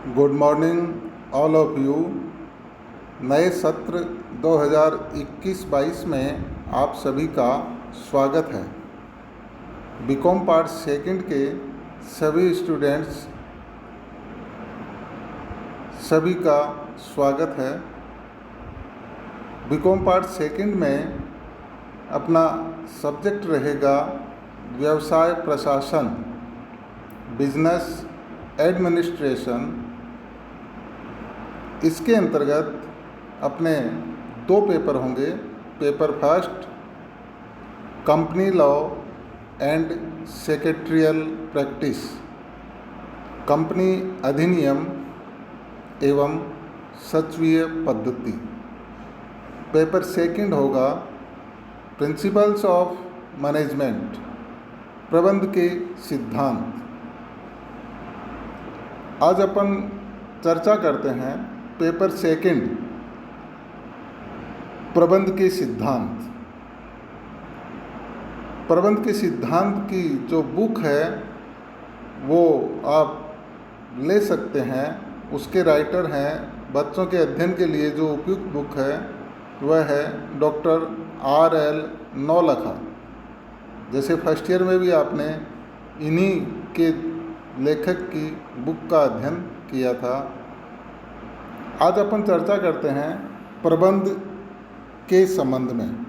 Good morning all of you. नए सत्र 2021-22 में आप सभी का स्वागत है। बीकॉम पार्ट सेकंड के सभी स्टूडेंट्स सभी का स्वागत है। बीकॉम पार्ट सेकंड में अपना सब्जेक्ट रहेगा व्यवसाय प्रशासन, बिजनेस एडमिनिस्ट्रेशन। इसके अंतर्गत अपने दो पेपर होंगे। Paper first company law and secretarial practice, company अधिनियम एवं सचिवीय पद्धति। पेपर सेकंड होगा प्रिंसिपल्स ऑफ मैनेजमेंट, प्रबंध के सिद्धांत। आज अपन चर्चा करते हैं पेपर सेकंड प्रबंध के सिद्धांत। प्रबंध के सिद्धांत की जो बुक है वो आप ले सकते हैं। उसके राइटर हैं, बच्चों के अध्ययन के लिए जो उपयुक्त बुक है वह है डॉक्टर R.L. नौलखा। जैसे फर्स्ट ईयर में भी आपने इन्हीं के लेखक की बुक का अध्ययन किया था। आज अपन चर्चा करते हैं प्रबंध के संबंध में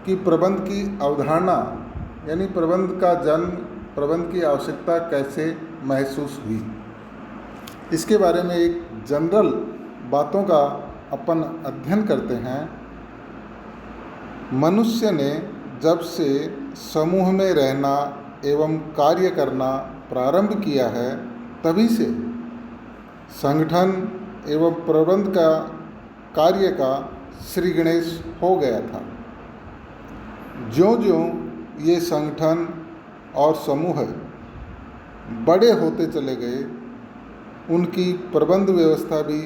कि प्रबंध की अवधारणा यानी प्रबंध का जन्म, प्रबंध की आवश्यकता कैसे महसूस हुई। इसके बारे में एक जनरल बातों का अपन अध्ययन करते हैं। मनुष्य ने जब से समूह में रहना एवं कार्य करना प्रारंभ किया है तभी से संगठन एवं प्रबंध का कार्य का श्री गणेश हो गया था। ज्यों-ज्यों ये संगठन और समूह बड़े होते चले गए, उनकी प्रबंध व्यवस्था भी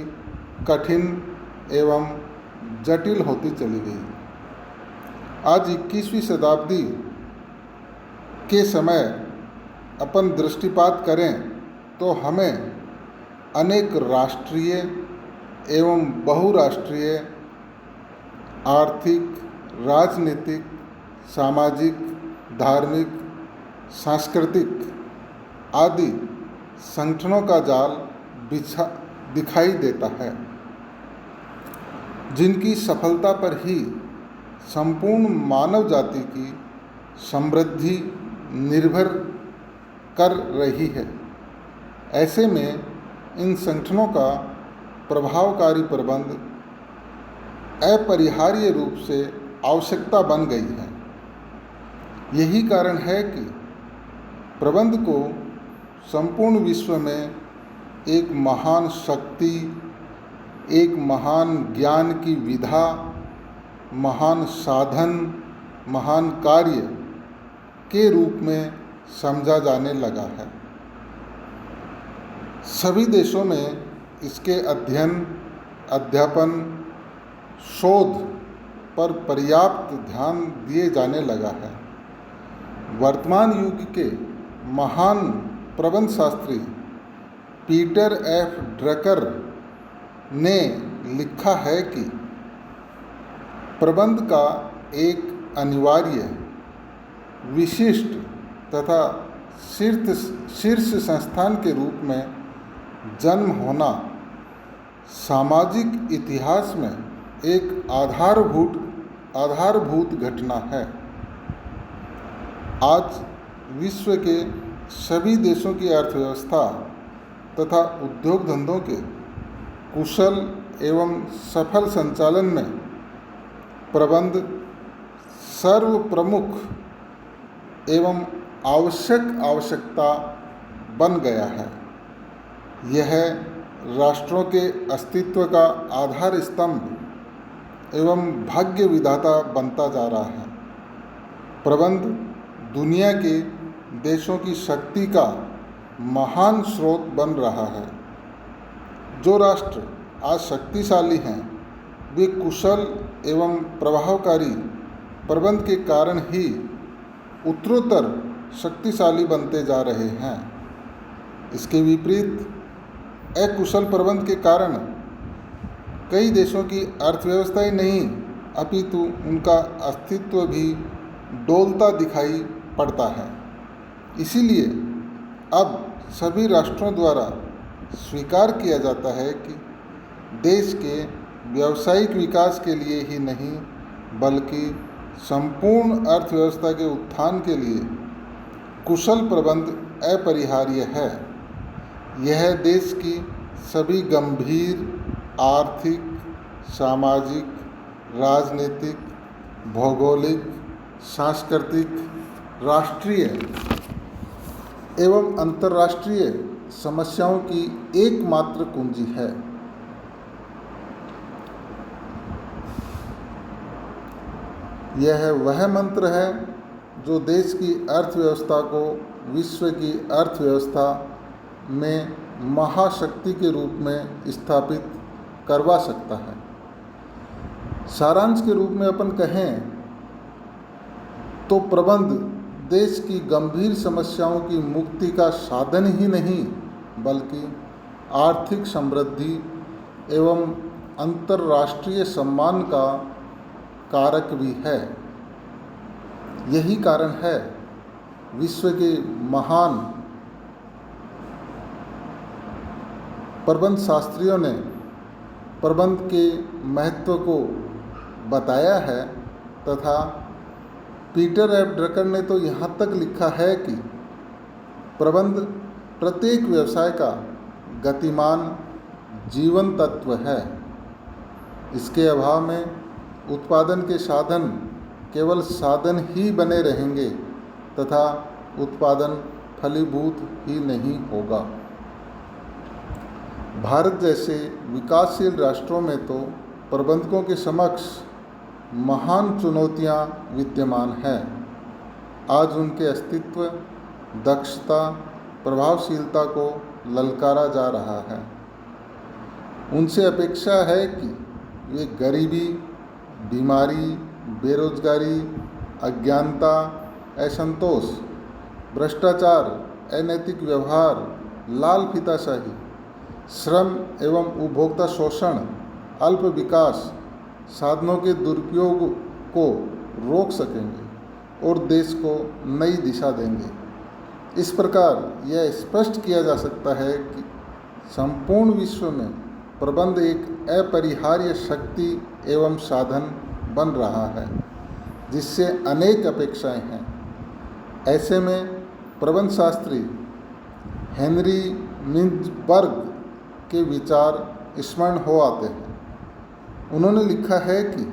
कठिन एवं जटिल होती चली गई। आज 21वीं शताब्दी के समय अपन दृष्टिपात करें तो हमें अनेक राष्ट्रीय एवं बहुराष्ट्रीय आर्थिक, राजनीतिक, सामाजिक, धार्मिक, सांस्कृतिक आदि संगठनों का जाल दिखाई देता है, जिनकी सफलता पर ही संपूर्ण मानव जाति की समृद्धि निर्भर कर रही है। ऐसे में इन संगठनों का प्रभावकारी प्रबंध अपरिहार्य रूप से आवश्यकता बन गई है। यही कारण है कि प्रबंध को संपूर्ण विश्व में एक महान शक्ति, एक महान ज्ञान की विधा, महान साधन, महान कार्य के रूप में समझा जाने लगा है। सभी देशों में इसके अध्ययन, अध्यापन, शोध पर पर्याप्त ध्यान दिए जाने लगा है। वर्तमान युग के महान प्रबंध शास्त्री पीटर एफ ड्रकर ने लिखा है कि प्रबंध का एक अनिवार्य, विशिष्ट तथा शीर्ष संस्थान के रूप में जन्म होना सामाजिक इतिहास में एक आधारभूत घटना है। आज विश्व के सभी देशों की अर्थव्यवस्था तथा उद्योग धंधों के कुशल एवं सफल संचालन में प्रबंध सर्वप्रमुख एवं आवश्यकता बन गया है। यह राष्ट्रों के अस्तित्व का आधार स्तंभ एवं भाग्य विधाता बनता जा रहा है। प्रबंध दुनिया के देशों की शक्ति का महान स्रोत बन रहा है। जो राष्ट्र आज शक्तिशाली हैं, वे कुशल एवं प्रभावकारी प्रबंध के कारण ही उत्तरोत्तर शक्तिशाली बनते जा रहे हैं। इसके विपरीत अकुशल प्रबंध के कारण कई देशों की अर्थव्यवस्था ही नहीं अपितु उनका अस्तित्व भी डोलता दिखाई पड़ता है। इसीलिए अब सभी राष्ट्रों द्वारा स्वीकार किया जाता है कि देश के व्यावसायिक विकास के लिए ही नहीं बल्कि संपूर्ण अर्थव्यवस्था के उत्थान के लिए कुशल प्रबंध अपरिहार्य है। यह देश की सभी गंभीर आर्थिक, सामाजिक, राजनीतिक, भौगोलिक, सांस्कृतिक, राष्ट्रीय एवं अंतर्राष्ट्रीय समस्याओं की एकमात्र कुंजी है। यह वह मंत्र है जो देश की अर्थव्यवस्था को विश्व की अर्थव्यवस्था में महाशक्ति के रूप में स्थापित करवा सकता है। सारांश के रूप में अपन कहें तो प्रबंध देश की गंभीर समस्याओं की मुक्ति का साधन ही नहीं बल्कि आर्थिक समृद्धि एवं अंतर्राष्ट्रीय सम्मान का कारक भी है। यही कारण है विश्व के महान प्रबंध शास्त्रियों ने प्रबंध के महत्व को बताया है तथा पीटर एफ ड्रकर ने तो यहाँ तक लिखा है कि प्रबंध प्रत्येक व्यवसाय का गतिमान जीवन तत्व है। इसके अभाव में उत्पादन के साधन केवल साधन ही बने रहेंगे तथा उत्पादन फलीभूत ही नहीं होगा। भारत जैसे विकासशील राष्ट्रों में तो प्रबंधकों के समक्ष महान चुनौतियां विद्यमान हैं। आज उनके अस्तित्व, दक्षता, प्रभावशीलता को ललकारा जा रहा है। उनसे अपेक्षा है कि वे गरीबी, बीमारी, बेरोजगारी, अज्ञानता, असंतोष, भ्रष्टाचार, अनैतिक व्यवहार, लाल फीताशाही, श्रम एवं उपभोक्ता शोषण, अल्प विकास साधनों के दुरुपयोग को रोक सकेंगे और देश को नई दिशा देंगे। इस प्रकार यह स्पष्ट किया जा सकता है कि संपूर्ण विश्व में प्रबंध एक अपरिहार्य शक्ति एवं साधन बन रहा है जिससे अनेक अपेक्षाएं हैं। ऐसे में प्रबंध शास्त्री हेनरी मिन्सबर्ग के विचार स्मरण हो आते हैं। उन्होंने लिखा है कि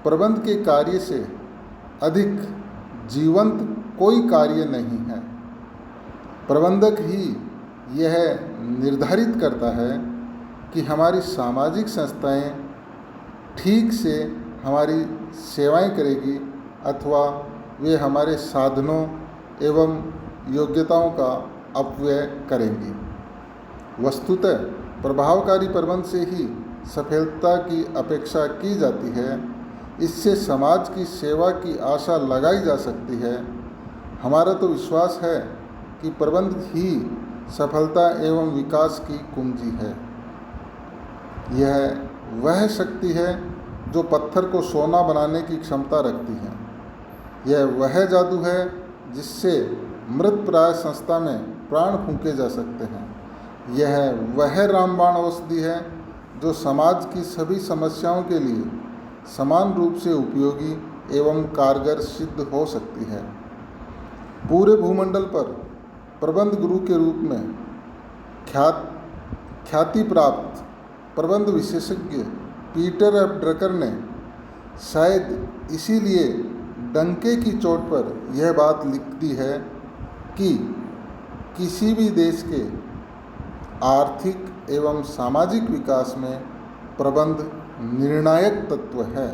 प्रबंध के कार्य से अधिक जीवंत कोई कार्य नहीं है। प्रबंधक ही यह निर्धारित करता है कि हमारी सामाजिक संस्थाएं ठीक से हमारी सेवाएं करेगी अथवा वे हमारे साधनों एवं योग्यताओं का अपव्यय करेंगी। वस्तुतः प्रभावकारी प्रबंध से ही सफलता की अपेक्षा की जाती है। इससे समाज की सेवा की आशा लगाई जा सकती है। हमारा तो विश्वास है कि प्रबंध ही सफलता एवं विकास की कुंजी है। यह वह शक्ति है जो पत्थर को सोना बनाने की क्षमता रखती है। यह वह जादू है जिससे मृतप्राय संस्था में प्राण फूंके जा सकते हैं। यह वह रामबाण औषधि है जो समाज की सभी समस्याओं के लिए समान रूप से उपयोगी एवं कारगर सिद्ध हो सकती है। पूरे भूमंडल पर प्रबंध गुरु के रूप में ख्याति प्राप्त प्रबंध विशेषज्ञ पीटर एफ ड्रकर ने शायद इसीलिए डंके की चोट पर यह बात लिख दी है कि किसी भी देश के आर्थिक एवं सामाजिक विकास में प्रबंध निर्णायक तत्व है।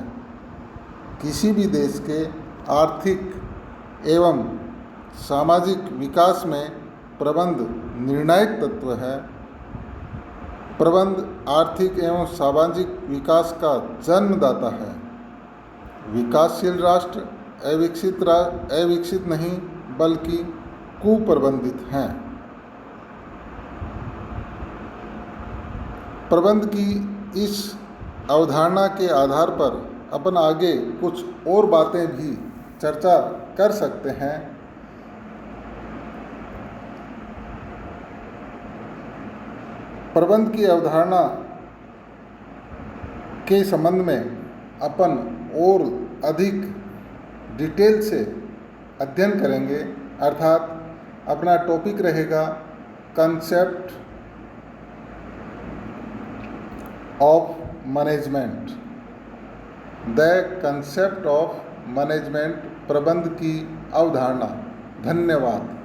किसी भी देश के आर्थिक एवं सामाजिक विकास में प्रबंध निर्णायक तत्व है। प्रबंध आर्थिक एवं सामाजिक विकास का जन्मदाता है। विकासशील राष्ट्र अविकसित नहीं बल्कि कुप्रबंधित हैं। प्रबंध की इस अवधारणा के आधार पर अपन आगे कुछ और बातें भी चर्चा कर सकते हैं। प्रबंध की अवधारणा के संबंध में अपन और अधिक डिटेल से अध्ययन करेंगे, अर्थात अपना टॉपिक रहेगा concept of management, the concept of management, प्रबंध की अवधारणा। धन्यवाद।